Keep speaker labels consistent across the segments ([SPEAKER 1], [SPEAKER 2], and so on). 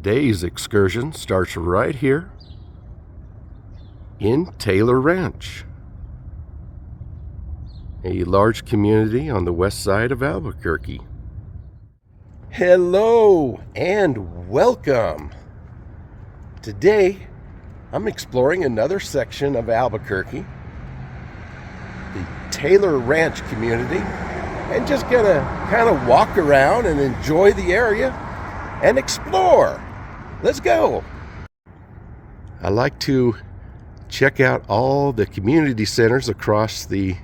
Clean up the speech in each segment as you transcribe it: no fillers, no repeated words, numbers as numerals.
[SPEAKER 1] Today's excursion starts right here in Taylor Ranch, a large community on the west side of Albuquerque. Hello and welcome. Today I'm exploring another section of Albuquerque, the Taylor Ranch community, and just gonna kind of walk around and enjoy the area and explore. Let's go. I like to check out all the community centers across the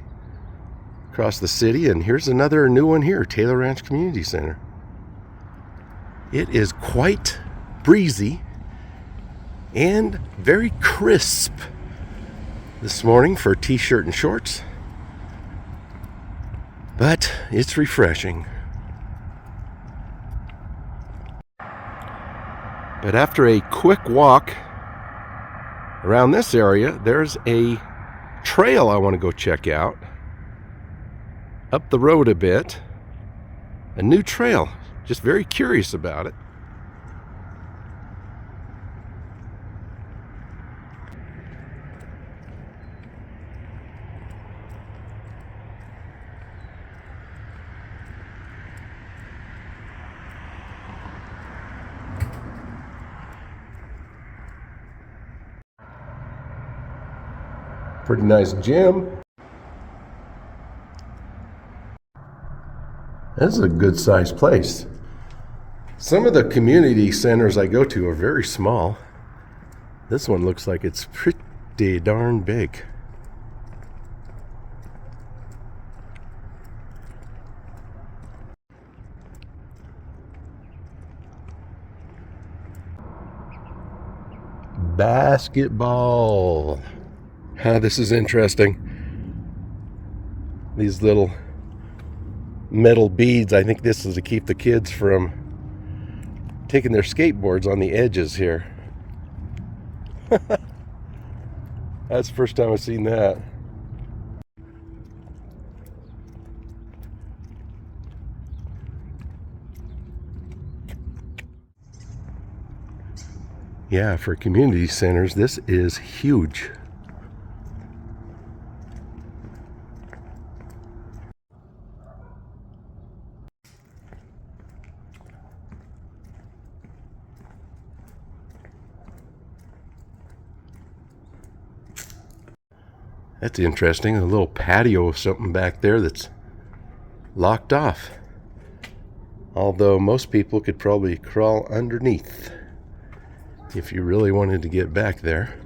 [SPEAKER 1] city, and here's another new one here, Taylor Ranch Community Center. It is quite breezy and very crisp this morning for a t-shirt and shorts, but it's refreshing. But after a quick walk around this area, there's a trail I want to go check out. Up the road a bit, a new trail. Just very curious about it. Pretty nice gym. This is a good sized place. Some of the community centers I go to are very small. This one looks like it's pretty darn big. Basketball. This is interesting. These little metal beads, I think this is to keep the kids from taking their skateboards on the edges here. That's the first time I've seen that. Yeah, for community centers, this is huge. That's interesting. A little patio of something back there that's locked off. Although most people could probably crawl underneath if you really wanted to get back there.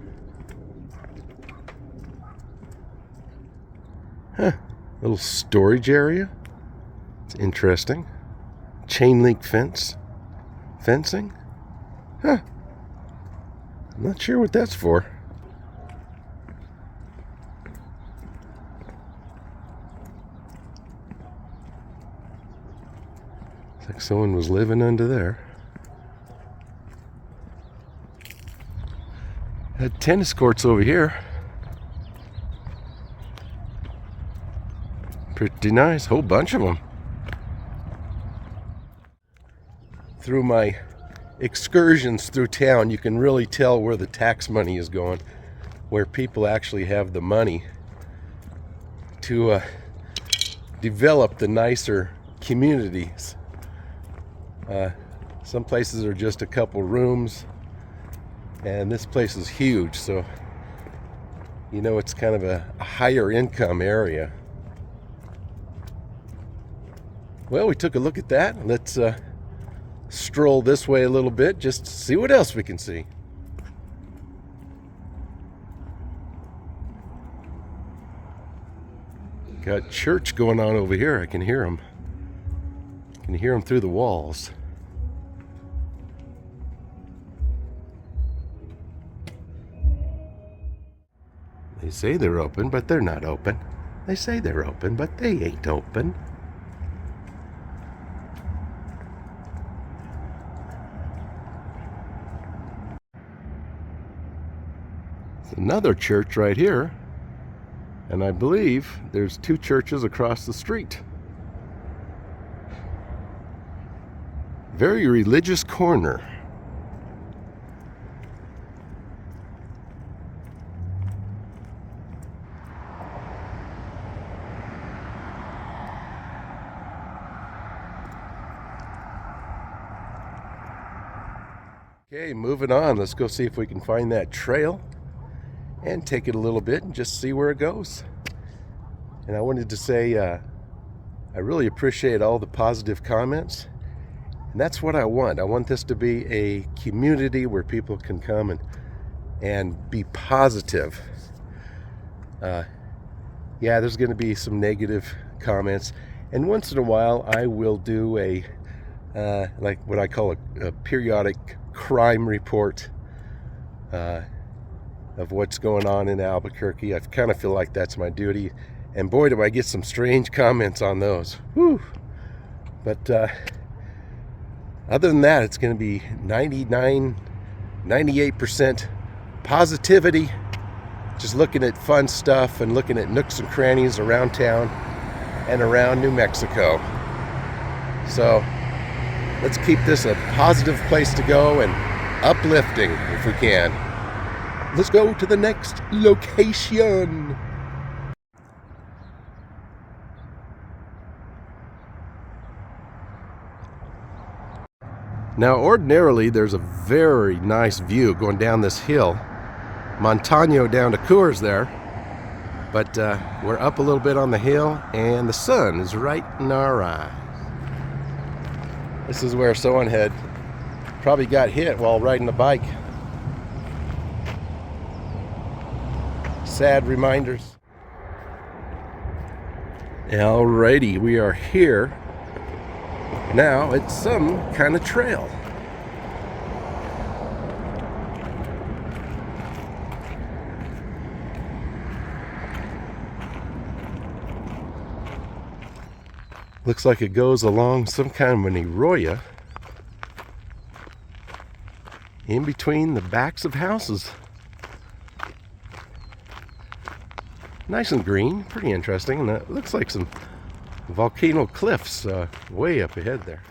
[SPEAKER 1] Little storage area. It's interesting. Chain link fencing. I'm not sure what that's for. Like someone was living under there. Had tennis courts over here. Pretty nice, whole bunch of them. Through my excursions through town, you can really tell where the tax money is going, where people actually have the money to develop the nicer communities. Some places are just a couple rooms, and this place is huge, so you know it's kind of a higher income area. Well, we took a look at that. Let's stroll this way a little bit just to see what else we can see. Got church going on over here. I can hear them. I can hear them through the walls. They say they're open, but they're not open. They say they're open, but they ain't open. There's another church right here, and I believe there's two churches across the street. Very religious corner. Okay, moving on. Let's go see if we can find that trail and take it a little bit and just see where it goes. And I wanted to say I really appreciate all the positive comments. And that's what I want. I want this to be a community where people can come and be positive. Yeah, there's going to be some negative comments. And once in a while, I will do a, like what I call a periodic crime report of what's going on in Albuquerque. I kind of feel like that's my duty. And boy, do I get some strange comments on those. Whew. But other than that, it's going to be 98% positivity. Just looking at fun stuff and looking at nooks and crannies around town and around New Mexico. So let's keep this a positive place to go and uplifting if we can. Let's go to the next location. Now, ordinarily, there's a very nice view going down this hill. Montano down to Coors there. But we're up a little bit on the hill, and the sun is right in our eyes. This is where someone had probably got hit while riding a bike. Sad reminders. Alrighty, we are here. Now it's some kind of trail. Looks like it goes along some kind of an arroyo in between the backs of houses. Nice and green, pretty interesting, and it looks like some volcano cliffs way up ahead there.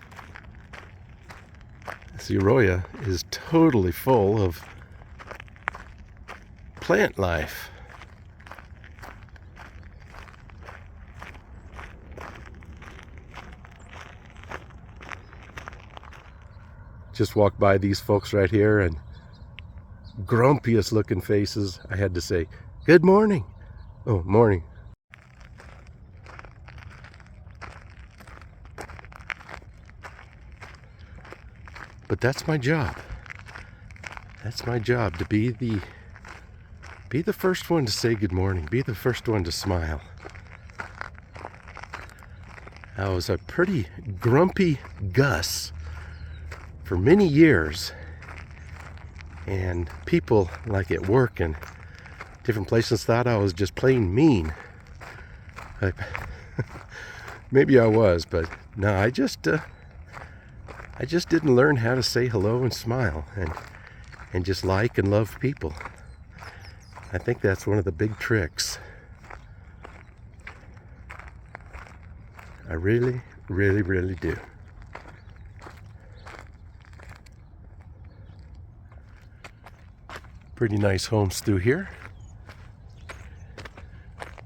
[SPEAKER 1] This arroyo is totally full of plant life. Just walked by these folks right here, and grumpiest looking faces. I had to say, good morning. Oh, morning. But that's my job. That's my job, to be the first one to say good morning, be the first one to smile. I was a pretty grumpy Gus for many years, and people like at work and different places thought I was just plain mean. Maybe I was, but no, I just didn't learn how to say hello and smile and just like and love people. I think that's one of the big tricks. I really, really, really do. Pretty nice homes through here.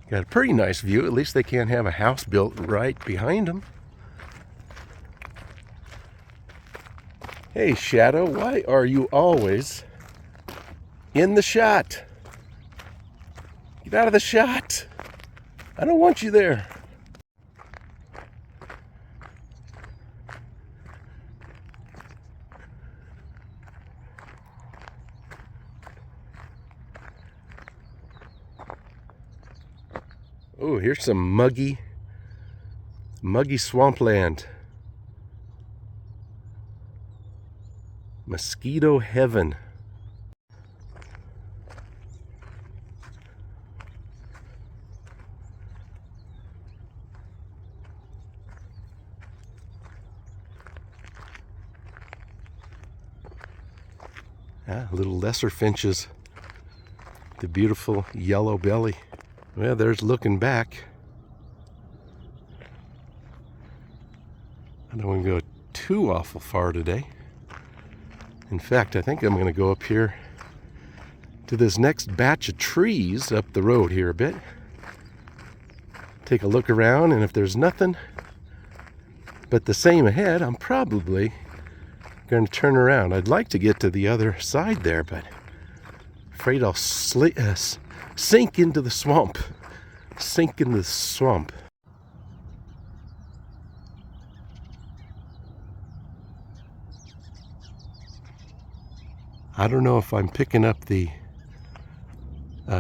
[SPEAKER 1] Got a pretty nice view. At least they can't have a house built right behind them. Hey, Shadow, why are you always in the shot? Get out of the shot. I don't want you there. Oh, here's some muggy swampland. Mosquito heaven. Little lesser finches. The beautiful yellow belly. Well, there's looking back. I don't want to go too awful far today. In fact, I think I'm going to go up here to this next batch of trees up the road here a bit. Take a look around, and if there's nothing but the same ahead, I'm probably going to turn around. I'd like to get to the other side there, but afraid I'll sink into the swamp. Sink in the swamp. I don't know if I'm picking up the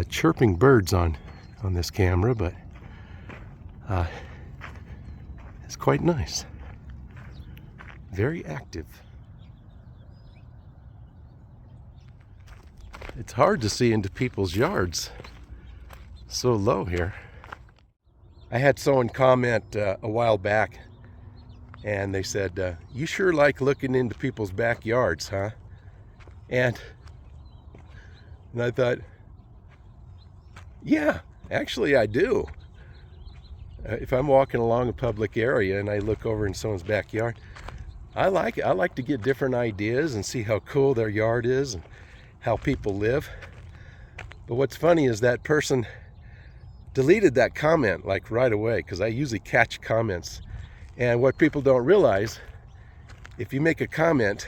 [SPEAKER 1] chirping birds on this camera, but it's quite nice. Very active. It's hard to see into people's yards. So low here. I had someone comment a while back, and they said, you sure like looking into people's backyards, huh? And I thought, yeah, actually I do. If I'm walking along a public area and I look over in someone's backyard, I like it. I like to get different ideas and see how cool their yard is and how people live. But what's funny is that person deleted that comment like right away, because I usually catch comments. And what people don't realize, if you make a comment,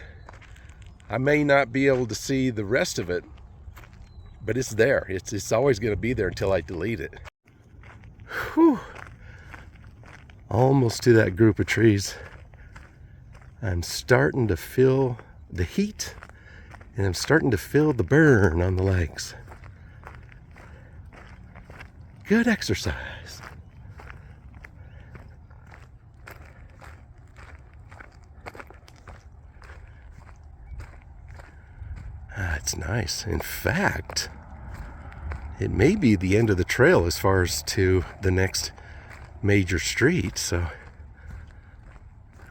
[SPEAKER 1] I may not be able to see the rest of it, but it's there. It's always going to be there until I delete it. Whew. Almost to that group of trees. I'm starting to feel the heat, and I'm starting to feel the burn on the legs. Good exercise. It's nice. In fact, it may be the end of the trail as far as to the next major street, so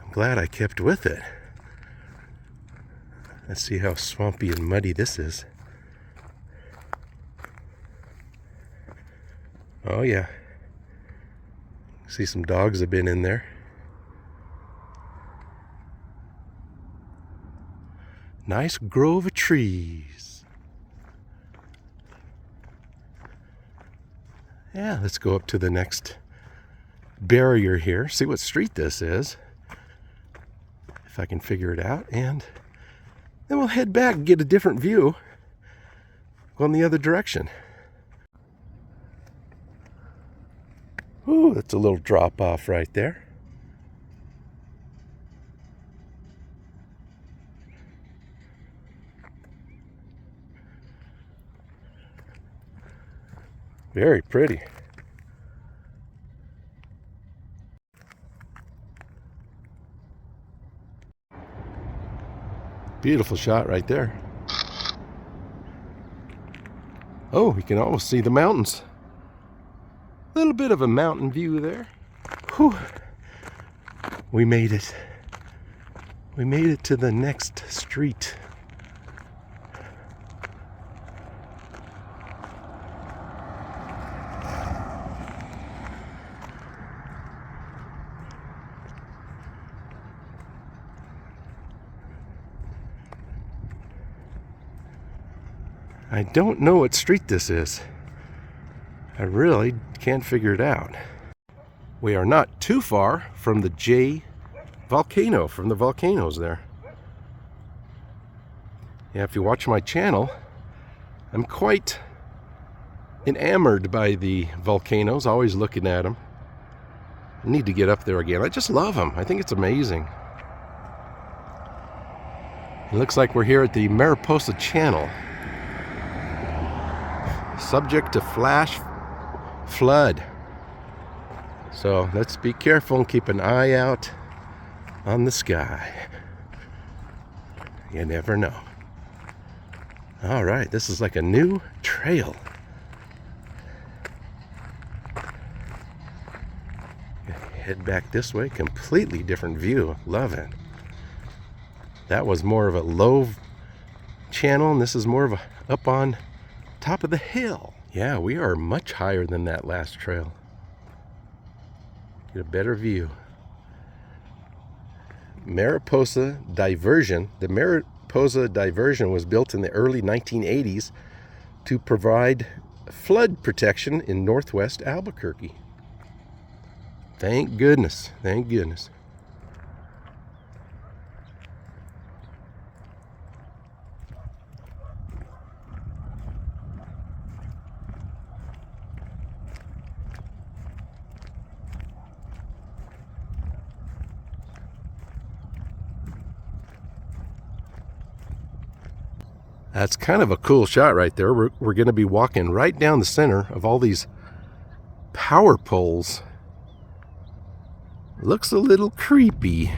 [SPEAKER 1] I'm glad I kept with it. Let's see how swampy and muddy this is. Oh yeah. See some dogs have been in there. Nice grove of trees. Yeah, let's go up to the next barrier here. See what street this is. If I can figure it out. And then we'll head back and get a different view. Going the other direction. Ooh, that's a little drop off right there. Very pretty. Beautiful shot right there. Oh, you can almost see the mountains. A little bit of a mountain view there. Whew. We made it. We made it to the next street. I don't know what street this is. I really can't figure it out. We are not too far from the J volcano, from the volcanoes there. Yeah, if you watch my channel, I'm quite enamored by the volcanoes, always looking at them. I need to get up there again. I just love them. I think it's amazing. It looks like we're here at the Mariposa channel. Subject to flash flood. So let's be careful and keep an eye out on the sky. You never know. All right, this is like a new trail. Head back this way, completely different view. Love it. That was more of a low channel, and this is more of a up on top of the hill. Yeah, we are much higher than that last trail. Get a better view. Mariposa diversion. The Mariposa diversion was built in the early 1980s to provide flood protection in northwest Albuquerque. Thank goodness. Thank goodness. That's kind of a cool shot right there. We're going to be walking right down the center of all these power poles. Looks a little creepy.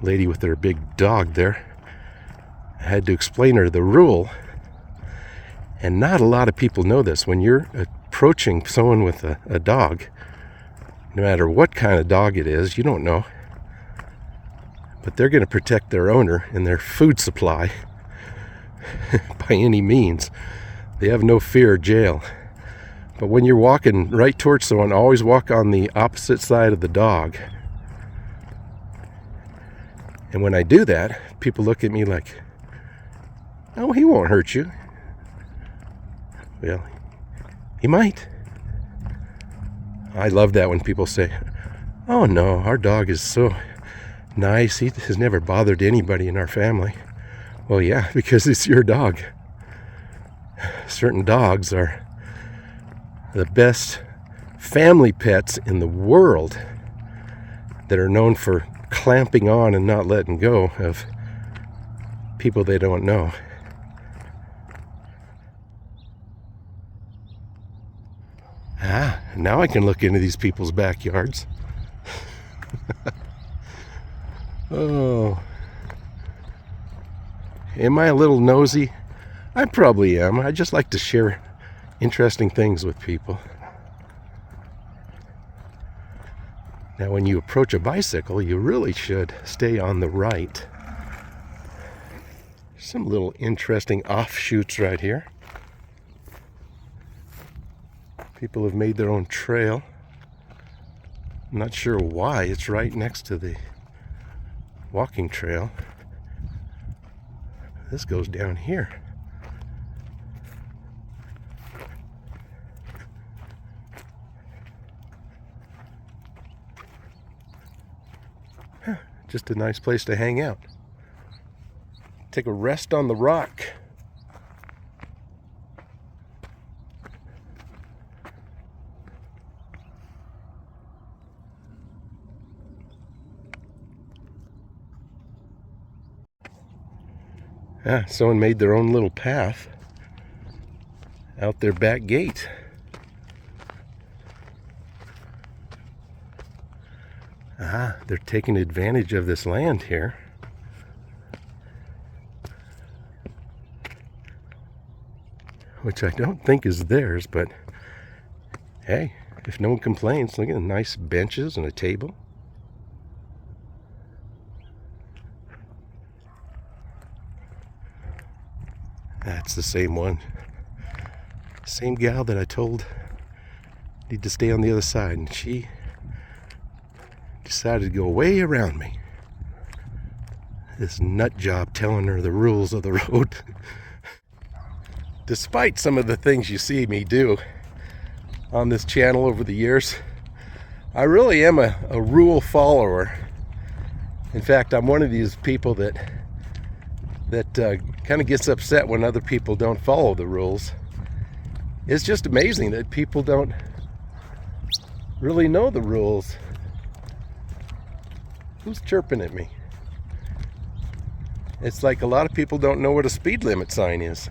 [SPEAKER 1] Lady with her big dog there. I had to explain her the rule. And not a lot of people know this. When you're approaching someone with a dog, no matter what kind of dog it is, you don't know. But they're going to protect their owner and their food supply by any means. They have no fear of jail. But when you're walking right towards someone, always walk on the opposite side of the dog. And when I do that, people look at me like, oh, he won't hurt you. Well, he might. I love that when people say, oh no, our dog is so nice. He has never bothered anybody in our family. Well, yeah, because it's your dog. Certain dogs are the best family pets in the world that are known for clamping on and not letting go of people they don't know. Now I can look into these people's backyards. Oh. Am I a little nosy? I probably am. I just like to share interesting things with people. Now, when you approach a bicycle, you really should stay on the right. Some little interesting offshoots right here. People have made their own trail. I'm not sure why. It's right next to the walking trail. This goes down here. Just a nice place to hang out. Take a rest on the rock. Someone made their own little path out their back gate. They're taking advantage of this land here. Which I don't think is theirs, but hey, if no one complains, look at the nice benches and a table. That's the same one. Same gal that I told need to stay on the other side, and she decided to go way around me. This nut job telling her the rules of the road. Despite some of the things you see me do on this channel over the years, I really am a rule follower. In fact, I'm one of these people that kind of gets upset when other people don't follow the rules. It's just amazing that people don't really know the rules. Who's chirping at me? It's like a lot of people don't know what a speed limit sign is.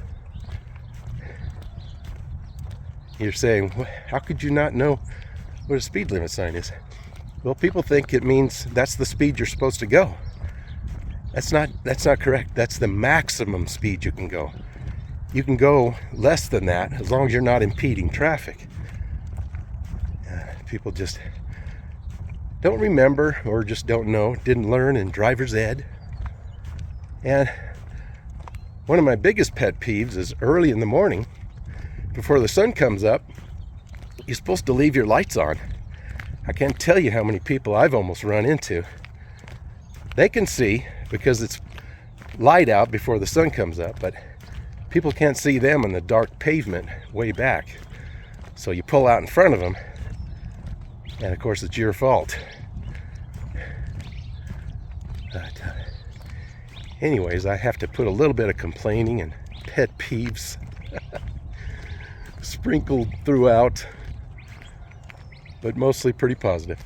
[SPEAKER 1] You're saying, how could you not know what a speed limit sign is? Well, people think it means that's the speed you're supposed to go. That's not correct. That's the maximum speed you can go. You can go less than that as long as you're not impeding traffic. People just don't remember or just don't know, didn't learn in driver's ed. And one of my biggest pet peeves is early in the morning, before the sun comes up, you're supposed to leave your lights on. I can't tell you how many people I've almost run into. They can see because it's light out before the sun comes up, but people can't see them in the dark pavement way back. So you pull out in front of them, and of course it's your fault. But anyways, I have to put a little bit of complaining and pet peeves sprinkled throughout, but mostly pretty positive.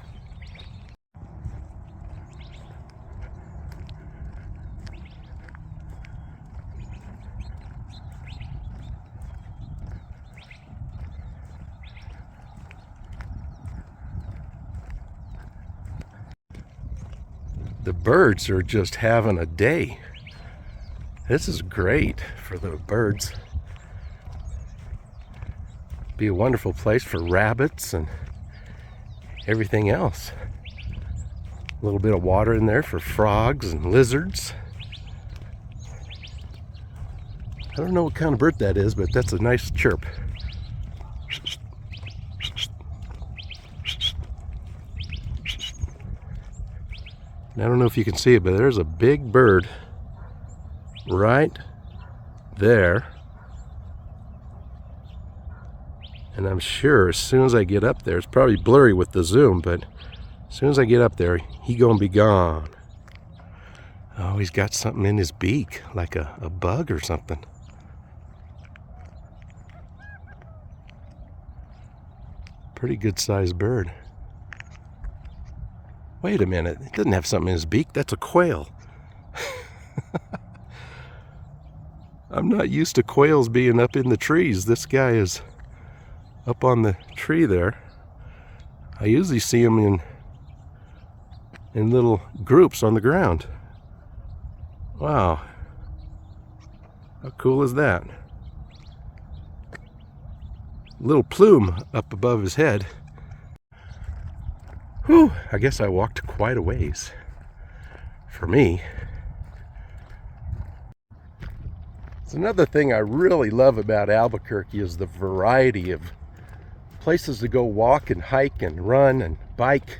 [SPEAKER 1] The birds are just having a day. This is great for the birds. Be a wonderful place for rabbits and everything else. A little bit of water in there for frogs and lizards. I don't know what kind of bird that is, but that's a nice chirp. I don't know if you can see it, but there's a big bird right there. And I'm sure as soon as I get up there, it's probably blurry with the zoom, but as soon as I get up there, he gonna be gone. Oh, he's got something in his beak, like a bug or something. Pretty good sized bird. Wait a minute, it doesn't have something in his beak, that's a quail. I'm not used to quails being up in the trees. This guy is up on the tree there. I usually see them in little groups on the ground. Wow. How cool is that? Little plume up above his head. Whew, I guess I walked quite a ways. For me. It's another thing I really love about Albuquerque is the variety of places to go walk and hike and run and bike.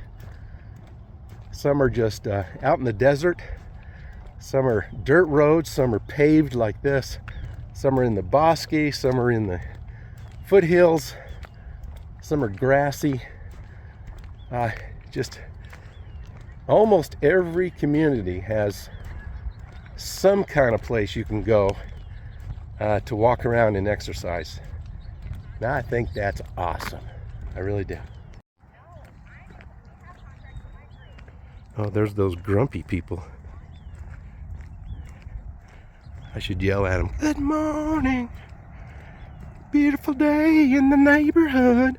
[SPEAKER 1] Some are just out in the desert. Some are dirt roads. Some are paved like this. Some are in the bosque. Some are in the foothills. Some are grassy. Just almost every community has some kind of place you can go to walk around and exercise. Now I think that's awesome. I really do. Oh, there's those grumpy people. I should yell at them. Good morning. Beautiful day in the neighborhood.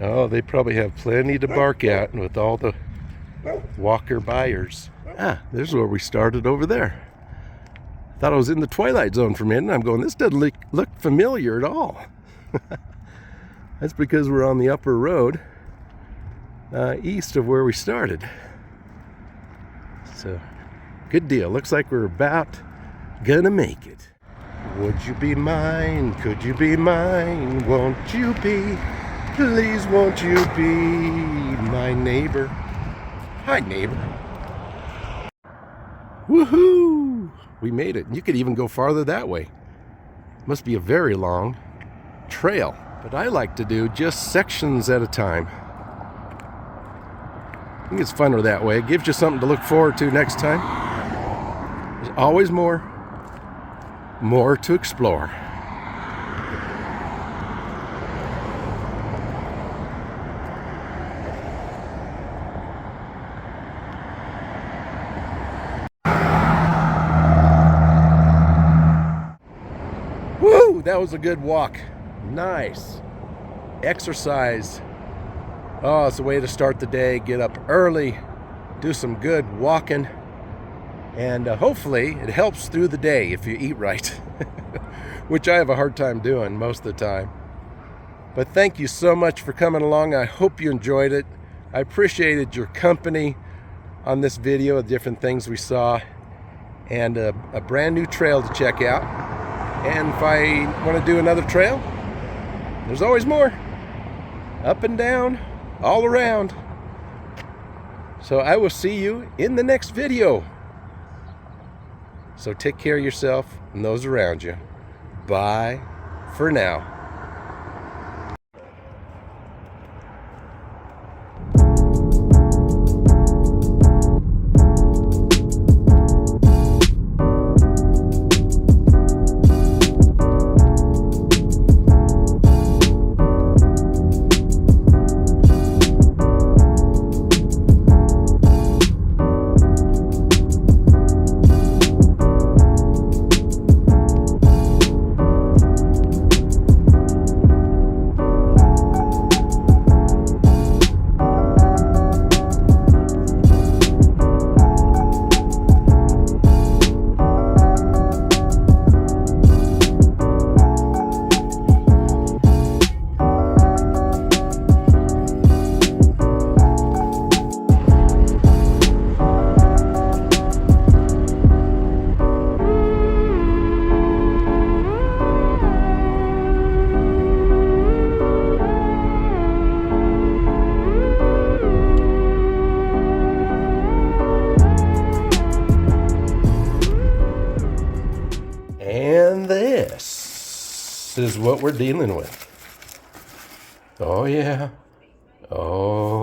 [SPEAKER 1] Oh, they probably have plenty to bark at with all the walker buyers. Ah, there's where we started over there. Thought I was in the Twilight Zone for a minute, and I'm going, this doesn't look familiar at all. That's because we're on the upper road east of where we started. So, good deal. Looks like we're about gonna make it. Would you be mine? Could you be mine? Won't you be? Please won't you be my neighbor? Hi, neighbor. Woohoo! We made it. You could even go farther that way. Must be a very long trail. But I like to do just sections at a time. I think it's funner that way. It gives you something to look forward to next time. There's always more to explore. Woo! That was a good walk. Nice. Exercise. Oh, it's a way to start the day. Get up early, do some good walking, and hopefully it helps through the day if you eat right, which I have a hard time doing most of the time. But thank you so much for coming along. I hope you enjoyed it. I appreciated your company on this video of different things we saw, and a brand new trail to check out. And if I want to do another trail, there's always more. Up and down, all around. So I will see you in the next video. So take care of yourself and those around you. Bye for now. is what we're dealing with. Oh, yeah. Oh,